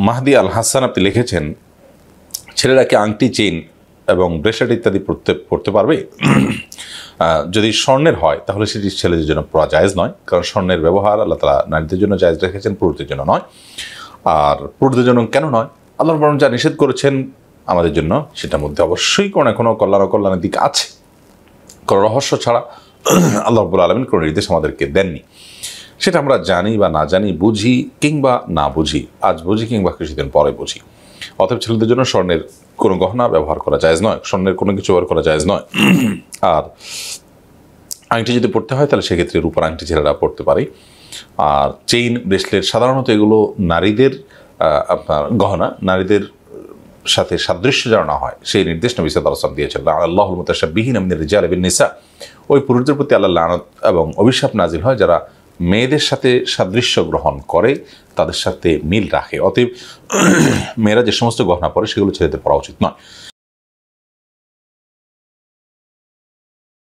মাহদি আল হাসান আপনি লিখেছেন, ছেলেরা কি আংটি, চেইন এবং ব্রেসলেট ইত্যাদি পড়তে পারবে? যদি স্বর্ণের হয় তাহলে সেটি ছেলেদের জন্য পড়া জায়েজ নয়, কারণ স্বর্ণের ব্যবহার আল্লাহ তাআলা নারীদের জন্য জায়েজ রেখেছেন, পুরুষদের জন্য নয়। আর পুরুষদের জন্য কেন নয়? আল্লাহ বরং যা নিষেধ করেছেন আমাদের জন্য সেটার মধ্যে অবশ্যই কোনো না কোনো কল্যাণের দিক আছে। কোনো রহস্য ছাড়া আল্লাহ রাব্বুল আলামিন কোনো নির্দেশ আমাদেরকে দেননি। সেটা আমরা জানি বা না জানি, বুঝি কিংবা না বুঝি, আজ বুঝি কিংবা কিছুদিন পরে বুঝি। অতএব ছেলেদের জন্য স্বর্ণের কোনো গহনা ব্যবহার করা জায়েজ নয়, স্বর্ণের কোনো কিছু ব্যবহার করা জায়েজ নয়। আর আংটি যদি পড়তে হয় তাহলে সেক্ষেত্রে রূপার আংটি ছেলেরা পড়তে পারে। আর চেইন, ব্রেসলেট সাধারণত এগুলো নারীদের আপনার গহনা, নারীদের সাথে সাদৃশ্য যেন না হয় সেই নির্দেশ নবী সাল্লাল্লাহু আলাইহি ওয়াসাল্লাম দিয়েছেন। আল্লাহুল মুতাশাব্বিহিনা মিনার রিজালি বিন নিসা, ওই পুরুষদের প্রতি আল্লাহর লানত এবং অভিশাপ নাজিল হয় যারা মেয়েদের সাথে সাদৃশ্য গ্রহণ করে, তাদের সাথে মিল রাখে। অতএব মেয়েরা যে সমস্ত গহনা পরে সেগুলো ছেলেদের পরা উচিত নয়।